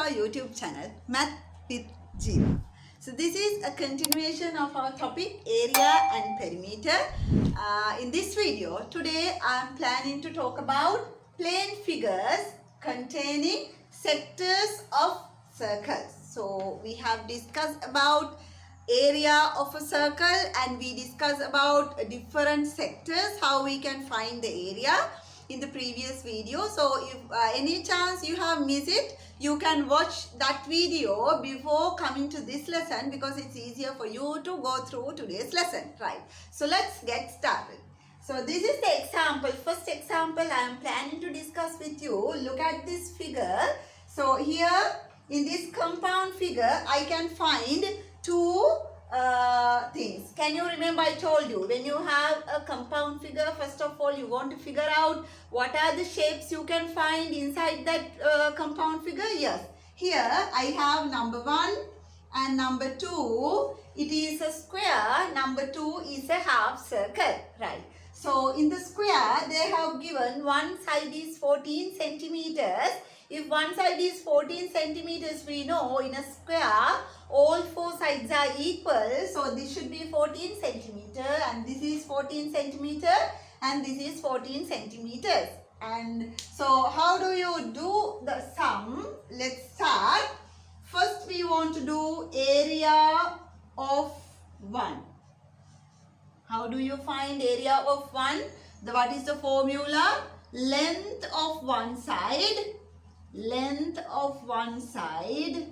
our YouTube channel, Math with Jeeva. So this is a continuation of our topic, area and perimeter. In this video, today I am planning to talk about plane figures containing sectors of circles. So we have discussed about area of a circle and we discussed about different sectors, how we can find the area in the previous video. So if any chance you have missed it, you can watch that video before coming to this lesson because it's easier for you to go through today's lesson, right? So let's get started. So this is the example, first example I am planning to discuss with you. Look at this figure. So here in this compound figure, I can find two things. Can you remember I told you when you have a compound figure, first of all you want to figure out what are the shapes you can find inside that compound figure. Yes, here I have number 1 and number 2. It is a square, number 2 is a half circle, right? So in the square they have given one side is 14 centimeters. If one side is 14 centimeters, we know in a square all four sides are equal. So this should be 14 centimeter and this is 14 centimeter and this is 14 centimeters. And so how do you do the sum? Let's start. First we want to do area of 1. How do you find area of 1? What is the formula? Length of one side. Length of one side.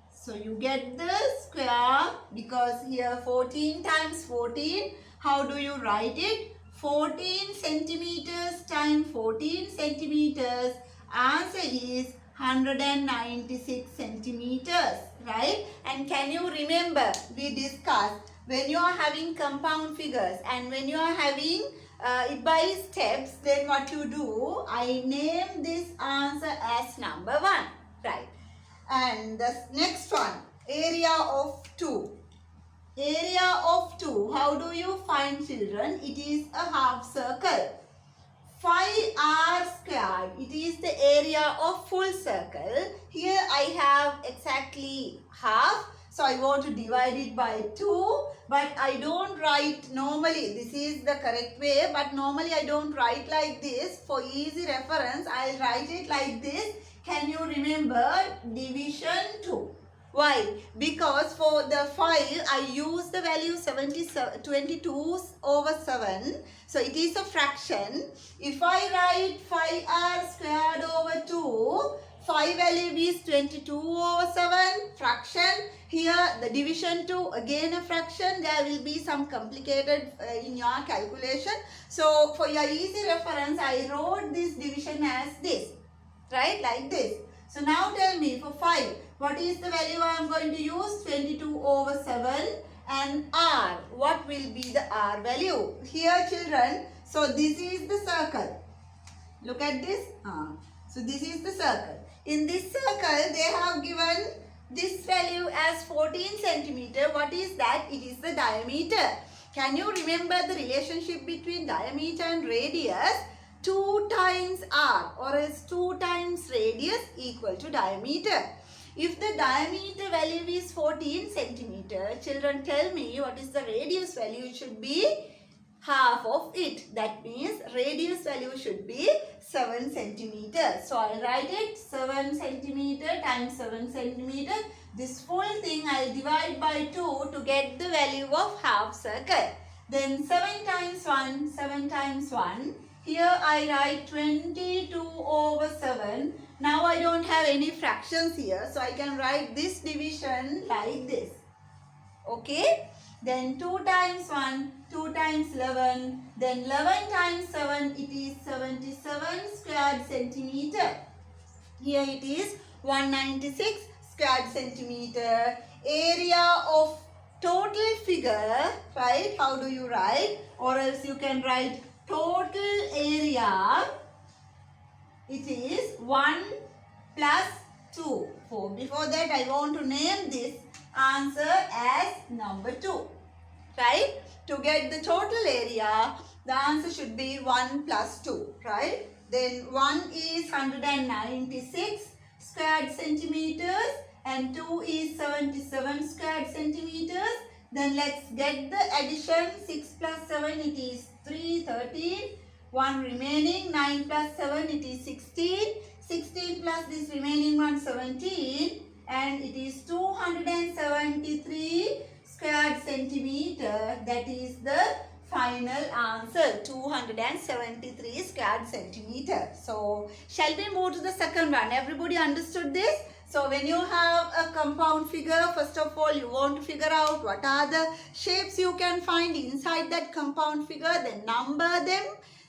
So you get the square because here 14 times 14. How do you write it? 14 centimeters times 14 centimeters. Answer is 196 centimeters, right? And can you remember we discussed when you are having compound figures and when you are having it by steps, then what you do, I name this answer as number 1, right? And the next one, area of 2. Area of 2, how do you find, children? It is a half circle. 5r squared, it is the area of full circle. Here I have exactly half. So I want to divide it by 2, but I don't write normally. This is the correct way, but normally I don't write like this. For easy reference, I'll write it like this. Can you remember division 2? Why? Because for the 5, I use the value 22 over 7. So it is a fraction. If I write 5r squared over 2, 5 value is 22 over 7, fraction. Here the division 2, again a fraction. There will be some complicated in your calculation. So for your easy reference, I wrote this division as this, right? Like this. So now tell me for 5, what is the value I am going to use? 22 over 7 and r. What will be the r value? Here children, so this is the circle. Look at this. So this is the circle. In this circle, they have given this value as 14 centimeter. What is that? It is the diameter. Can you remember the relationship between diameter and radius? 2 times r or else 2 times radius equal to diameter. If the diameter value is 14 centimeter, children tell me what is the radius value? It should be half of it. That means radius value should be 7 centimeters. So I'll write it 7 centimeter times 7 centimeter. This full thing I'll divide by 2 to get the value of half circle. Then 7 times 1, 7 times 1. Here I write 22 over 7. Now I don't have any fractions here. So I can write this division like this. Okay. Then 2 times 1, 2 times 11. Then 11 times 7, it is 77 squared centimeter. Here it is 196 squared centimeter. Area of total figure, right? How do you write? Or else you can write total area. It is 1 plus 2. So before that I want to name this answer as number 2, right? To get the total area, the answer should be 1 plus 2, right? Then 1 is 196 squared centimeters and 2 is 77 squared centimeters. Then let's get the addition. 6 plus 7 it is 3, 13. 1 remaining. 9 plus 7 it is 16. 16 plus this remaining one 17. And it is 273 squared centimeter. That is the final answer. 273 squared centimeter. So shall we move to the second one? Everybody understood this? So when you have a compound figure, first of all you want to figure out what are the shapes you can find inside that compound figure, then number them.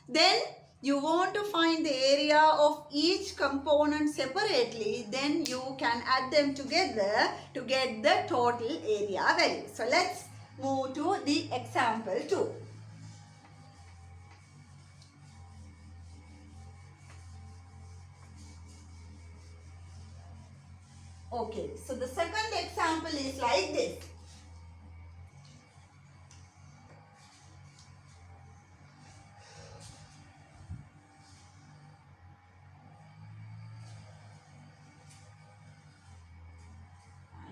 Then you want to find the area of each component separately, then you can add them together to get the total area value. So let's move to the example 2. Okay, so the second example is like this.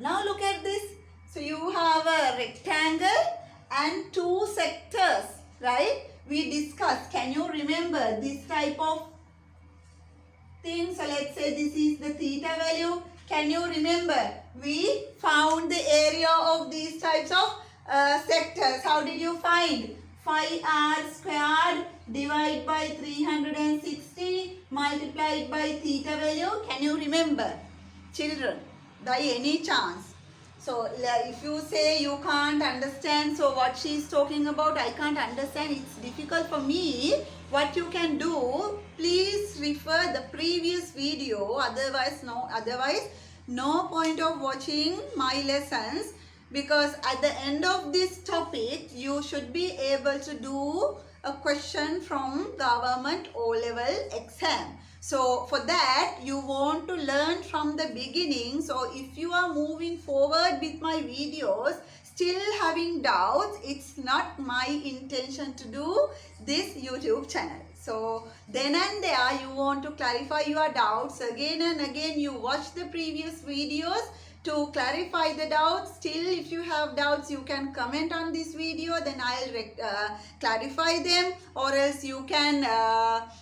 Now look at this. So you have a rectangle and 2 sectors, right? We discussed. Can you remember this type of thing? So let's say this is the theta value. Can you remember? We found the area of these types of sectors. How did you find? 5r squared divided by 360 multiplied by theta value. Can you remember? Children, by any chance? So if you say you can't understand, so what she is talking about, I can't understand, it's difficult for me. What you can do, please refer the previous video, otherwise no point of watching my lessons, because at the end of this topic you should be able to do a question from government O-level exam. So for that you want to learn from the beginning. So if you are moving forward with my videos still having doubts, it's not my intention to do this YouTube channel. So then and there you want to clarify your doubts again and again. You watch the previous videos to clarify the doubts. Still if you have doubts you can comment on this video, then I'll clarify them, or else you can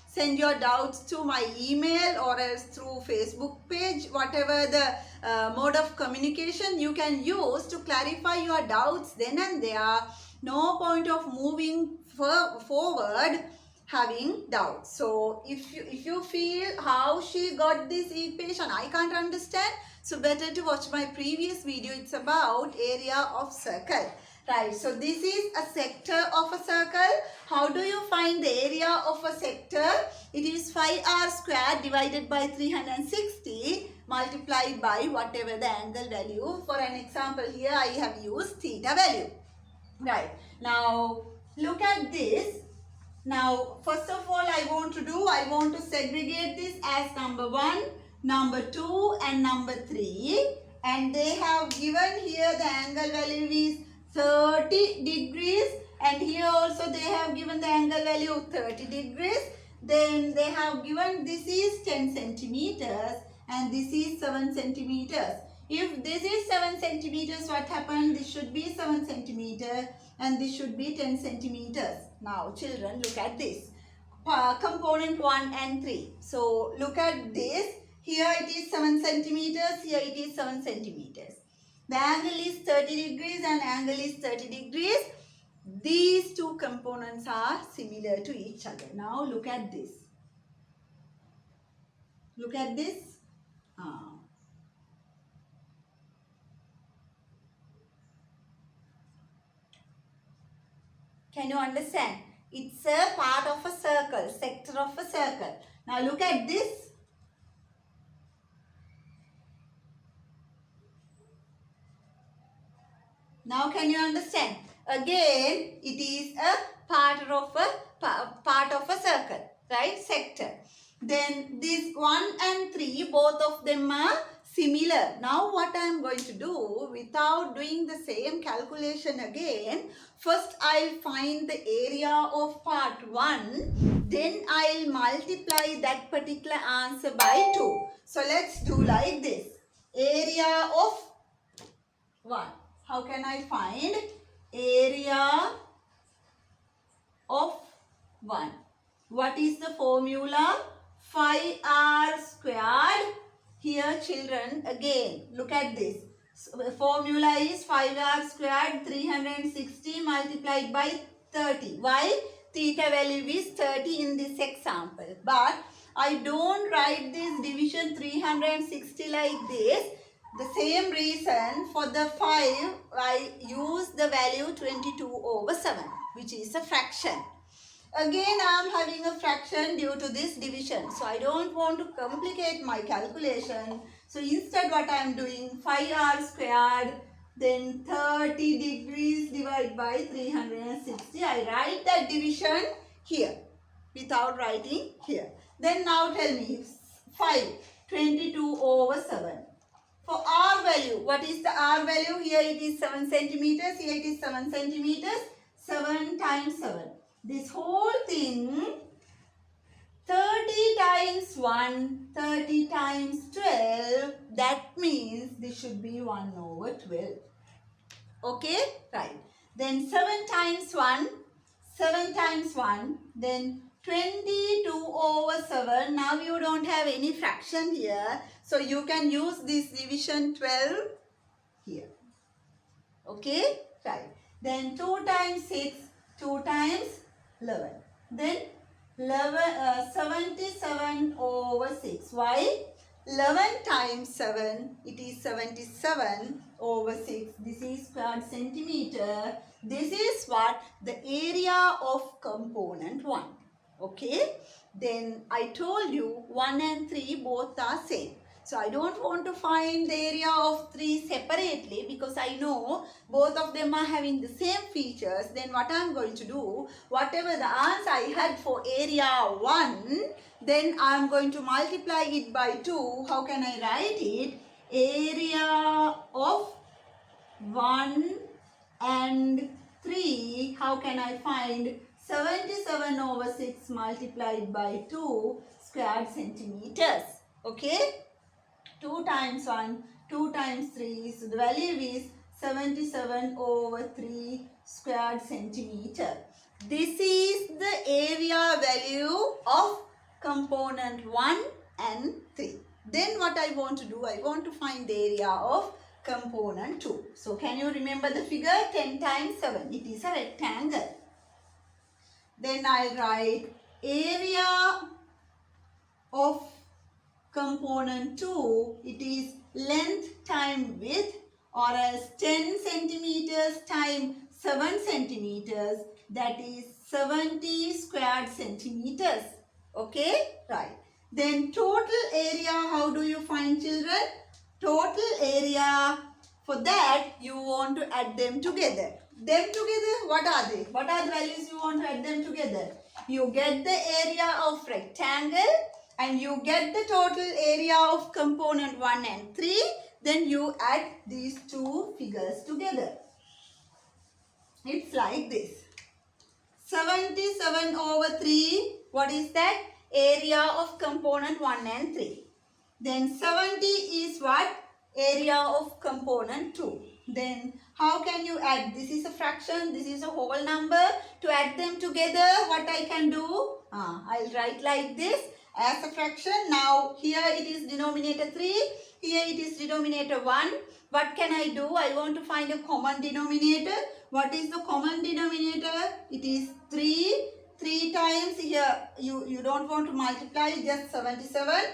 send your doubts to my email or else through Facebook page. Whatever the mode of communication you can use to clarify your doubts then and there. No point of moving forward having doubts. So if you feel how she got this equation I can't understand, so better to watch my previous video. It's about area of circle. Right, so this is a sector of a circle. How do you find the area of a sector? It is 5r squared divided by 360 multiplied by whatever the angle value. For an example here I have used theta value. Right, now look at this. Now first of all I want to segregate this as number 1, number 2 and number 3. And they have given here the angle value is 30 degrees, and here also they have given the angle value of 30 degrees. Then they have given this is 10 centimeters and this is 7 centimeters. If this is 7 centimeters, what happened? This should be 7 centimeters and this should be 10 centimeters. Now children, look at this. Component 1 and 3. So look at this. Here it is 7 centimeters, here it is 7 centimeters. The angle is 30 degrees and angle is 30 degrees. These two components are similar to each other. Now look at this. Look at this. Can you understand? It's a part of a circle, sector of a circle. Now look at this. Now can you understand? Again, it is a part of a circle, right? Sector. Then this 1 and 3, both of them are similar. Now what I am going to do, without doing the same calculation again, first I'll find the area of part 1, then I'll multiply that particular answer by 2. So let's do like this. Area of 1. How can I find area of 1? What is the formula? 5r squared. Here children, again look at this. So, the formula is 5r squared 360 multiplied by 30. Why? Theta value is 30 in this example. But I don't write this division 360 like this. The same reason, for the 5 I use the value 22/7, which is a fraction. Again I am having a fraction due to this division. So I don't want to complicate my calculation. So instead what I am doing, 5r squared, then 30 degrees divided by 360. I write that division here without writing here. Then now tell me, 5, 22/7. For r value, what is the r value? Here it is 7 centimeters, here it is 7 centimeters. 7 times 7. This whole thing, 30 times 1, 30 times 12, that means this should be 1/12. Okay, right. Then 7 times 1, 7 times 1, then 22/7. Now you don't have any fraction here, so you can use this division 12 here. Okay, right. Then 2 times 6, 2 times 11. Then 77/6. Why? 11 times 7, it is 77/6. This is square centimeter. This is what? The area of component 1. Okay. Then I told you 1 and 3 both are same. So I don't want to find the area of 3 separately because I know both of them are having the same features. Then what I am going to do, whatever the answer I had for area 1, then I am going to multiply it by 2. How can I write it? Area of 1 and 3. How can I find 77/6 multiplied by 2 square centimeters? Okay. 2 times 1, 2 times 3. So the value is 77/3 square centimeter. This is the area value of component 1 and 3. Then what I want to do, I want to find the area of component 2. So can you remember the figure? 10 times 7. It is a rectangle. Then I write area of component 2, it is length time width, or as 10 centimeters times 7 centimeters, that is 70 squared centimeters. Okay, right. Then total area, how do you find, children? Total area, for that you want to add them together. What are they? What are the values you want to add them together? You get the area of rectangle and you get the total area of component 1 and 3. Then you add these two figures together. It's like this. 77/3. What is that? Area of component 1 and 3. Then 70 is what? Area of component 2. Then how can you add? This is a fraction, this is a whole number. To add them together, what I can do? I'll write like this as a fraction. Now here it is denominator 3, here it is denominator 1. What can I do? I want to find a common denominator. What is the common denominator? It is 3. 3 times here, you don't want to multiply, just 77.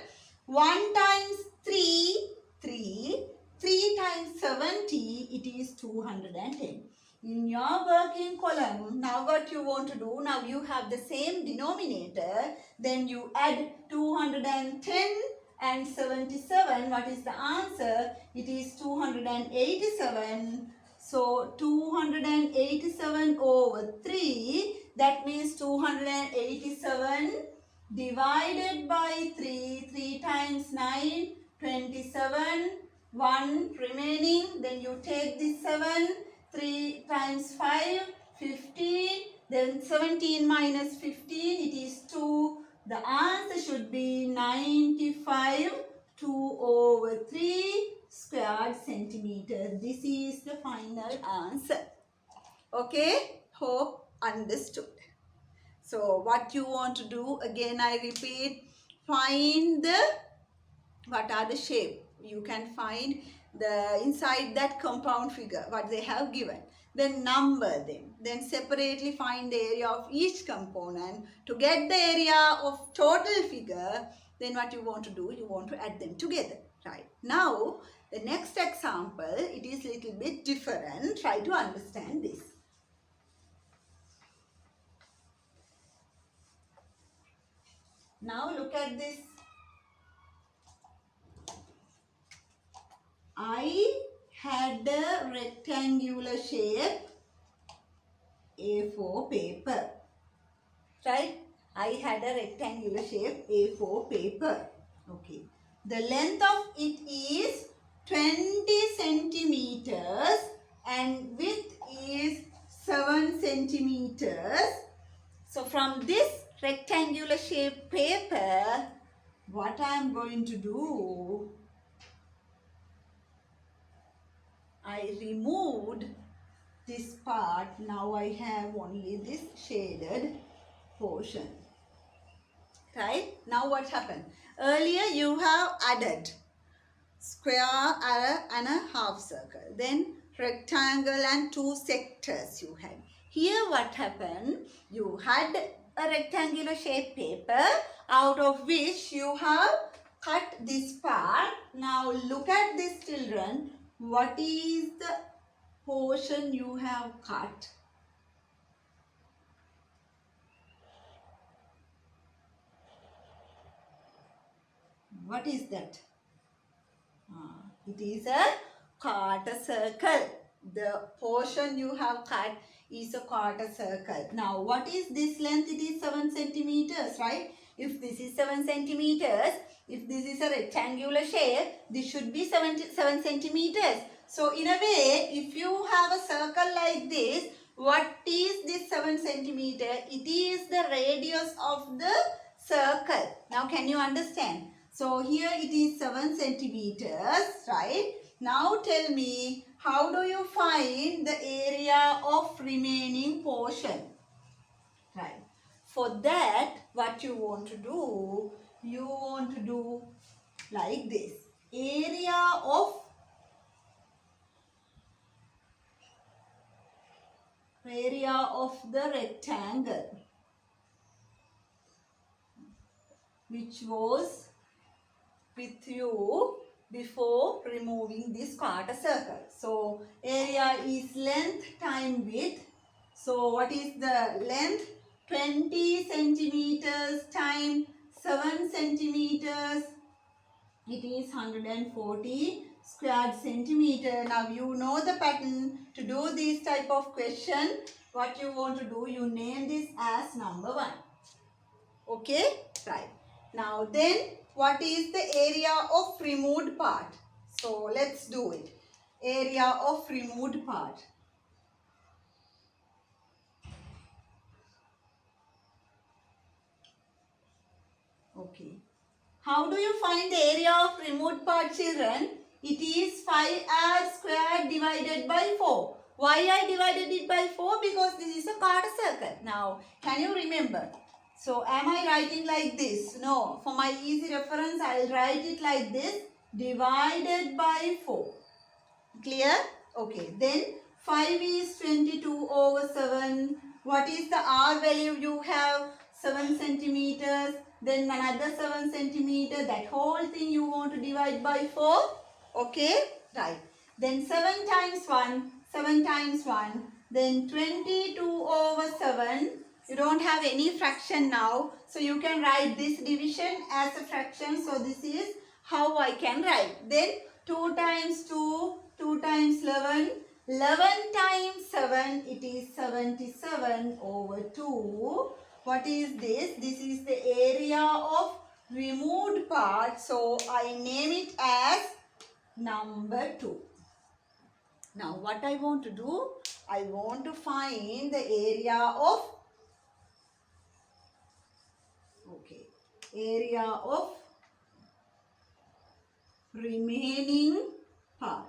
1 times 3, 3. 3 times 70, it is 210. In your working column, now what you want to do, now you have the same denominator, then you add 210 and 77. What is the answer? It is 287. So 287/3, that means 287 divided by 3. 3 times 9, 27, 1 remaining, then you take this 7, 3 times 5, 15, then 17 minus 15, it is 2. The answer should be 95, 2 over 3 squared centimeter. This is the final answer. Okay, hope understood. So what you want to do, again I repeat, find the, what are the shape. You can find the inside that compound figure, what they have given. Then number them. Then separately find the area of each component. To get the area of total figure, then what you want to do, you want to add them together. Right. Now, the next example, it is little bit different. Try to understand this. Now look at this. I had a rectangular shape A4 paper. Right? I had a rectangular shape A4 paper. Okay. The length of it is 20 centimeters and width is 7 centimeters. So from this rectangular shape paper, what I am going to do, I removed this part. Now I have only this shaded portion. Right? Now what happened? Earlier you have added square and a half circle. Then rectangle and two sectors you had. Here what happened? You had a rectangular shape paper out of which you have cut this part. Now look at this, children. What is the portion you have cut? What is that? It is a quarter circle. The portion you have cut is a quarter circle. Now, what is this length? It is 7 centimeters, right? If this is 7 centimeters, if this is a rectangular shape, this should be 7 centimeters. So, in a way, if you have a circle like this, what is this 7 centimeter? It is the radius of the circle. Now, can you understand? So, here it is 7 centimeters, right? Now, tell me, how do you find the area of remaining portion? Right. For that, what you want to do, you want to do like this. Area of the rectangle, which was with you before removing this quarter circle. So, area is length time width. So, what is the length? 20 centimeters times 7 centimeters. It is 140 squared centimeter. Now, you know the pattern. To do this type of question, what you want to do, you name this as number 1. Okay? Right. Now, then, what is the area of removed part? So, let's do it. Area of removed part. Okay. How do you find the area of removed part, children? It is 5r squared divided by 4. Why I divided it by 4? Because this is a quarter circle. Now, can you remember? So, am I writing like this? No. For my easy reference, I will write it like this. Divided by 4. Clear? Okay. Then, 5 is 22 over 7. What is the R value you have? 7 centimeters. Then another 7 centimeter. That whole thing you want to divide by 4. Okay? Right. Then 7 times 1. 7 times 1. Then 22 over 7. You don't have any fraction now. So you can write this division as a fraction. So this is how I can write. Then 2 times 2. 2 times 11. 11 times 7. It is 77 over 2. What is this? This is the area of removed part. So I name it as number 2. Now what I want to do, I want to find the area of, area of remaining part.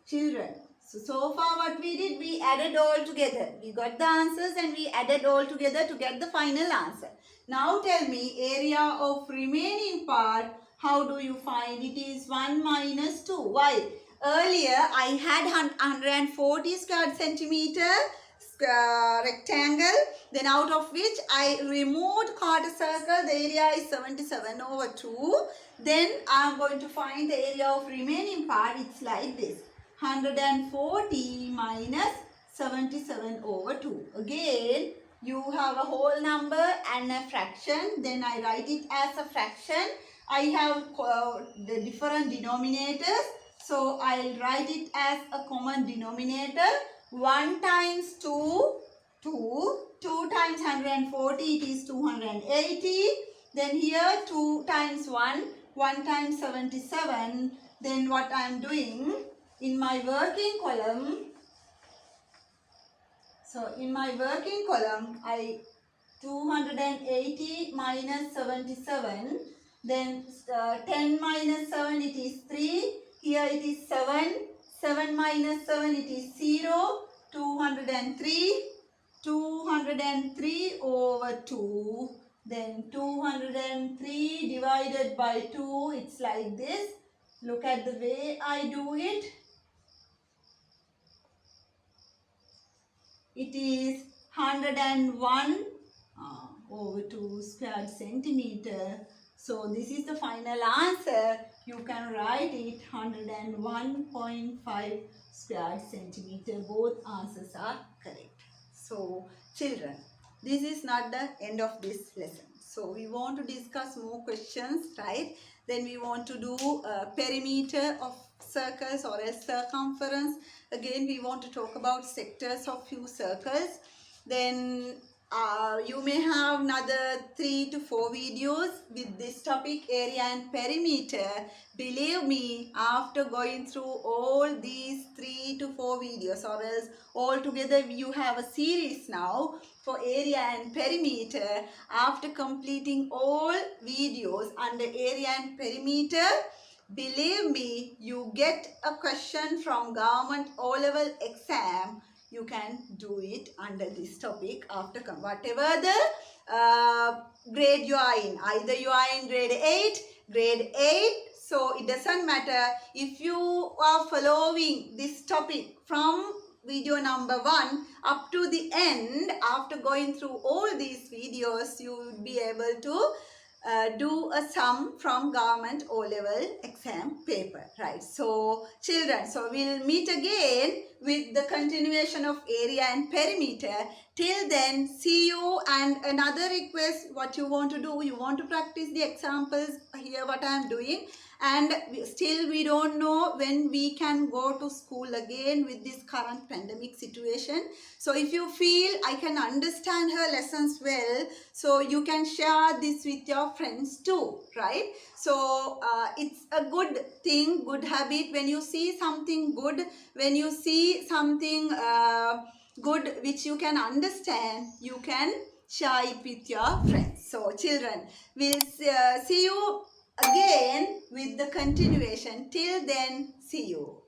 Children, so far what we did, we added all together. We got the answers and we added all together to get the final answer. Now tell me, area of remaining part, how do you find? It is 1 minus 2. Why? Earlier I had 140 square centimeter rectangle, then out of which I removed quarter circle, the area is 77 over 2. Then I am going to find the area of remaining part. It's like this, 140 minus 77 over 2. Again, you have a whole number and a fraction. Then I write it as a fraction. I have the different denominators. So I'll write it as a common denominator. 1 times 2, 2. 2 times 140, it is 280. Then here 2 times 1, 1 times 77. Then what I am doing, in my working column, I 280 minus 77, then 10 minus 7, it is 3, here it is 7, 7 minus 7, it is 0, 203, 203 over 2, then 203 divided by 2, it's like this. Look at the way I do it. It is 101 over 2 square centimeter. So this is the final answer. You can write it 101.5 square centimeter. Both answers are correct. So children, this is not the end of this lesson. So we want to discuss more questions, right? Then we want to do a perimeter of circles or a circumference. Again, we want to talk about sectors of few circles. Then you may have another 3 to 4 videos with this topic, area and perimeter. Believe me, after going through all these 3 to 4 videos, or else altogether you have a series now for area and perimeter. After completing all videos under area and perimeter, believe me, you get a question from government O-level exam. You can do it under this topic after whatever the grade you are in. Either you are in grade 8. So it doesn't matter. If you are following this topic from video number 1 up to the end, after going through all these videos, you will be able to do a sum from government O-level exam paper, right? So children, so we'll meet again with the continuation of area and perimeter. Till then, see you. And another request, what you want to do, you want to practice the examples here, what I am doing. And still we don't know when we can go to school again with this current pandemic situation. So if you feel I can understand her lessons well, so you can share this with your friends too, right? So it's a good thing, good habit. When you see something good, when you see something good which you can understand, you can share it with your friends. So children, we'll see you again with the continuation. Till then, see you.